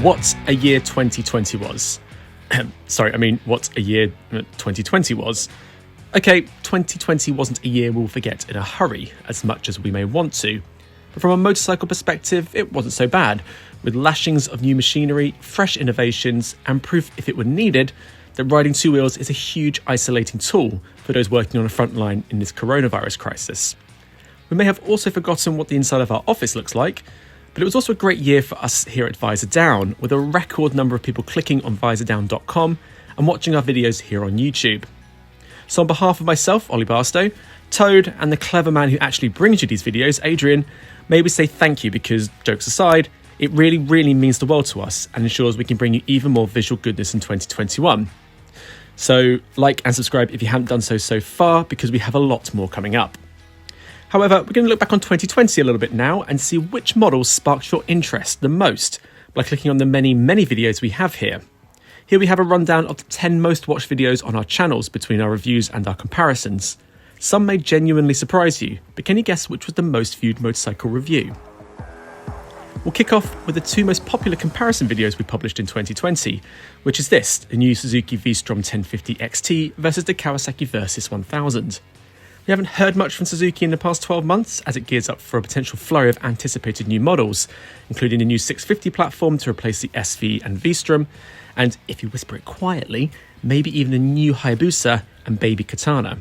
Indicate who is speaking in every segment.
Speaker 1: What a year 2020 was. Sorry, I mean, what a year 2020 was. Okay, 2020 wasn't a year we'll forget in a hurry, as much as we may want to. But from a motorcycle perspective, it wasn't so bad, with lashings of new machinery, fresh innovations, and proof, if it were needed, that riding two wheels is a huge isolating tool for those working on the front line in this coronavirus crisis. We may have also forgotten what the inside of our office looks like, but it was also a great year for us here at Visordown, with a record number of people clicking on visordown.com and watching our videos here on YouTube. So on behalf of myself, Ollie Barstow, Toad, and the clever man who actually brings you these videos, Adrian, may we say thank you because, jokes aside, it really means the world to us and ensures we can bring you even more visual goodness in 2021. So like and subscribe if you haven't done so far, because we have a lot more coming up. However, we're going to look back on 2020 a little bit now and see which models sparked your interest the most by clicking on the many videos we have here. Here we have a rundown of the 10 most watched videos on our channels between our reviews and our comparisons. Some may genuinely surprise you, but can you guess which was the most viewed motorcycle review? We'll kick off with the two most popular comparison videos we published in 2020, which is this, the new Suzuki V-strom 1050 XT versus the Kawasaki VERSYS 1000. We haven't heard much from Suzuki in the past 12 months as it gears up for a potential flurry of anticipated new models, including a new 650 platform to replace the SV and V-strom, and, if you whisper it quietly, maybe even a new Hayabusa and baby Katana.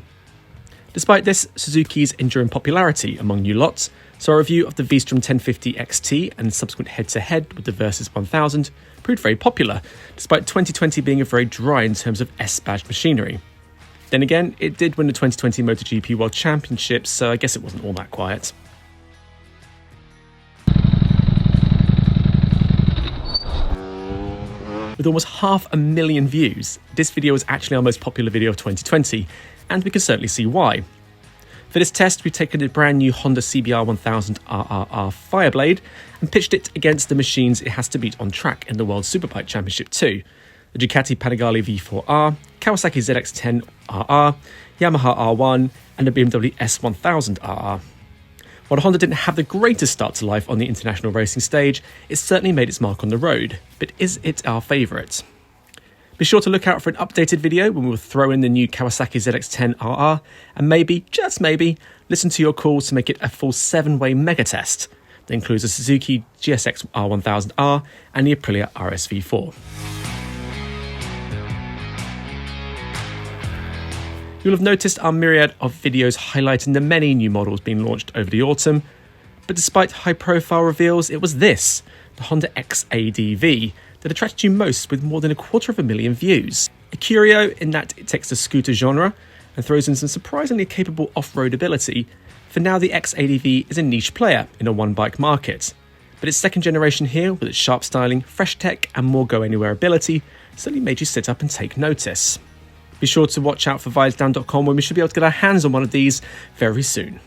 Speaker 1: Despite this, Suzuki's enduring popularity among new lots, so our review of the V-strom 1050 XT and subsequent head-to-head with the VERSYS 1000 proved very popular, despite 2020 being a very dry in terms of S-badged machinery. Then again, it did win the 2020 MotoGP World Championships, so I guess it wasn't all that quiet. With almost 500,000 views, this video was actually our most popular video of 2020, and we can certainly see why. For this test, we've taken the brand new Honda CBR 1000 RRR Fireblade and pitched it against the machines it has to beat on track in the World Superbike Championship 2. The Ducati Panigale V4R, Kawasaki ZX10 RR, Yamaha R1, and the BMW S1000 RR. While Honda didn't have the greatest start to life on the international racing stage, it certainly made its mark on the road. But is it our favourite? Be sure to look out for an updated video when we will throw in the new Kawasaki ZX10 RR, and maybe, just maybe, listen to your calls to make it a full 7-way mega test that includes a Suzuki GSX R1000R and the Aprilia RS V4. You'll have noticed our myriad of videos highlighting the many new models being launched over the autumn, but despite high-profile reveals, it was this, the Honda X-adv, that attracted you most with more than 250,000 views. A curio in that it takes the scooter genre and throws in some surprisingly capable off-road ability. For now, the X-adv is a niche player in a one-bike market, but its second generation here, with its sharp styling, fresh tech and more go-anywhere ability, certainly made you sit up and take notice. Be sure to watch out for Visordown.com when we should be able to get our hands on one of these very soon.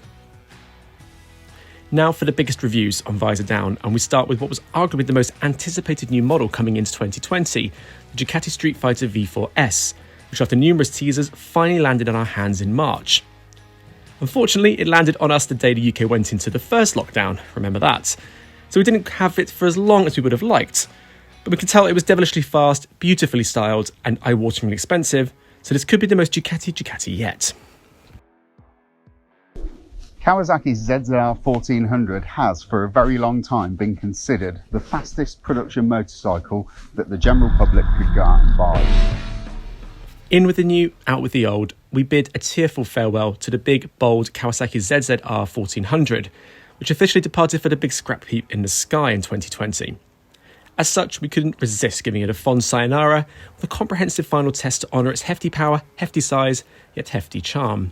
Speaker 1: Now for the biggest reviews on Visordown, and we start with what was arguably the most anticipated new model coming into 2020, the Ducati Streetfighter V4S, which after numerous teasers finally landed on our hands in March. Unfortunately, it landed on us the day the UK went into the first lockdown, remember that, so we didn't have it for as long as we would have liked, but we could tell it was devilishly fast, beautifully styled and eye-wateringly expensive, so this could be the most Ducati yet.
Speaker 2: Kawasaki ZZR1400 has for a very long time been considered the fastest production motorcycle that the general public could go out and buy.
Speaker 1: In with the new, out with the old, we bid a tearful farewell to the big, bold Kawasaki ZZR1400, which officially departed for the big scrap heap in the sky in 2020. As such, we couldn't resist giving it a fond sayonara with a comprehensive final test to honour its hefty power, hefty size, yet hefty charm.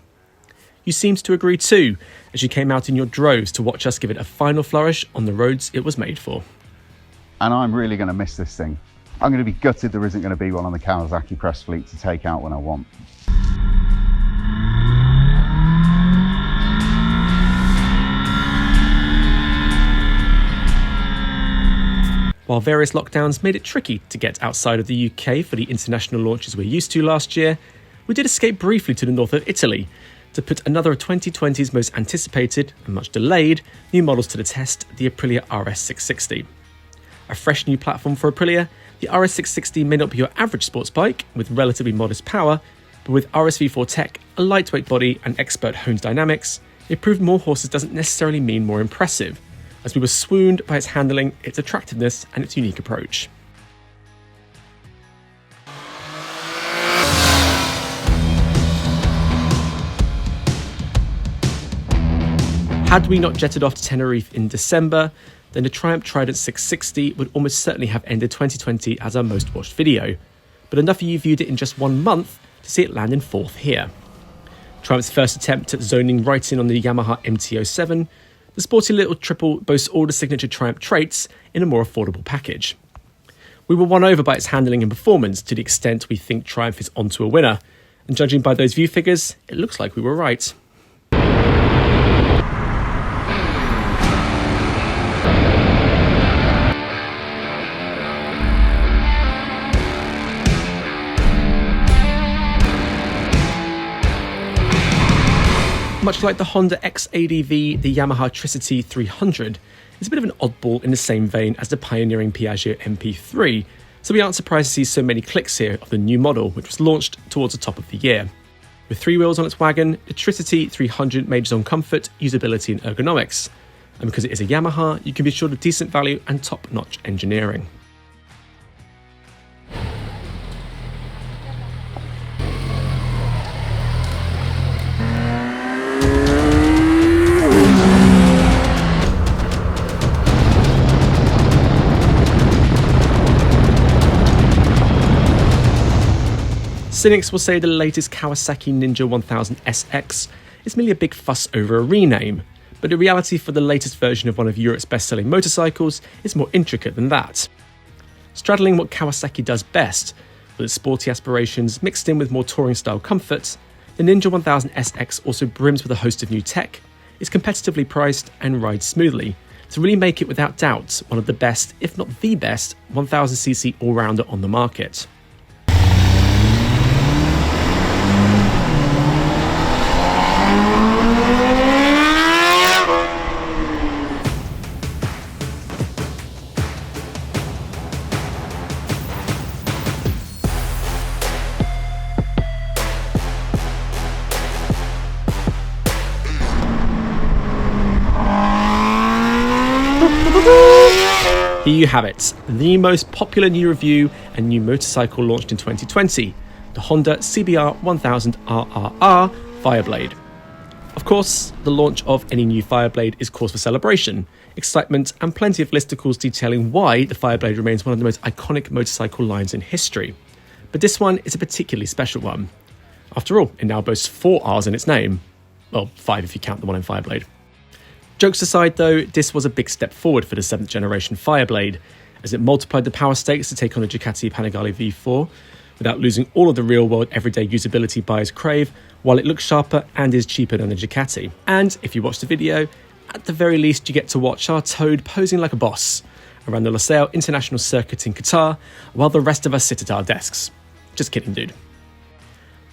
Speaker 1: You seemed to agree too, as you came out in your droves to watch us give it a final flourish on the roads it was made for.
Speaker 2: And I'm really going to miss this thing. I'm going to be gutted there isn't going to be one on the Kawasaki press fleet to take out when I want.
Speaker 1: While various lockdowns made it tricky to get outside of the UK for the international launches we're used to last year, we did escape briefly to the north of Italy to put another of 2020's most anticipated and much delayed new models to the test, the Aprilia RS 660. A fresh new platform for Aprilia, the RS660 may not be your average sports bike with relatively modest power, but with RSV4 tech, a lightweight body and expert honed dynamics, improved more horses doesn't necessarily mean more impressive, as we were swooned by its handling, its attractiveness and its unique approach. Had we not jetted off to Tenerife in December, then the Triumph Trident 660 would almost certainly have ended 2020 as our most watched video, but enough of you viewed it in just 1 month to see it land in 4th here. Triumph's first attempt at zoning right in on the Yamaha MT-07, the sporty little triple boasts all the signature Triumph traits in a more affordable package. We were won over by its handling and performance to the extent we think Triumph is onto a winner, and judging by those view figures, it looks like we were right. Much like the Honda X-adv, the Yamaha TRICITY 300 is a bit of an oddball in the same vein as the pioneering Piaggio MP3, so we aren't surprised to see so many clicks here of the new model, which was launched towards the top of the year. With 3 wheels on its wagon, the TRICITY 300 majors on comfort, usability and ergonomics, and because it is a Yamaha, you can be assured of decent value and top-notch engineering. Cynics will say the latest Kawasaki Ninja 1000 SX is merely a big fuss over a rename, but the reality for the latest version of one of Europe's best-selling motorcycles is more intricate than that. Straddling what Kawasaki does best, with its sporty aspirations mixed in with more touring-style comfort, the Ninja 1000 SX also brims with a host of new tech, is competitively priced and rides smoothly, to really make it without doubt one of the best, if not the best, 1000cc all-rounder on the market. Here you have it, the most popular new review and new motorcycle launched in 2020, the Honda CBR 1000 RRR Fireblade. Of course, the launch of any new Fireblade is cause for celebration, excitement and plenty of listicles detailing why the Fireblade remains one of the most iconic motorcycle lines in history. But this one is a particularly special one. After all, it now boasts 4 Rs in its name. Well, 5 if you count the one in Fireblade. Jokes aside though, this was a big step forward for the 7th generation Fireblade, as it multiplied the power stakes to take on a Ducati Panigale V4, without losing all of the real-world everyday usability buyers crave, while it looks sharper and is cheaper than the Ducati. And if you watch the video, at the very least you get to watch our Toad posing like a boss around the Losail International Circuit in Qatar, while the rest of us sit at our desks. Just kidding, dude.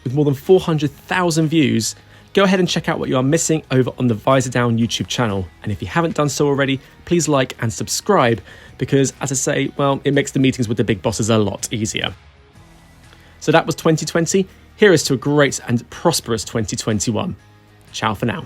Speaker 1: With more than 400,000 views, go ahead and check out what you are missing over on the Visordown YouTube channel. And if you haven't done so already, please like and subscribe because, as I say, well, it makes the meetings with the big bosses a lot easier. So that was 2020. Here is to a great and prosperous 2021. Ciao for now.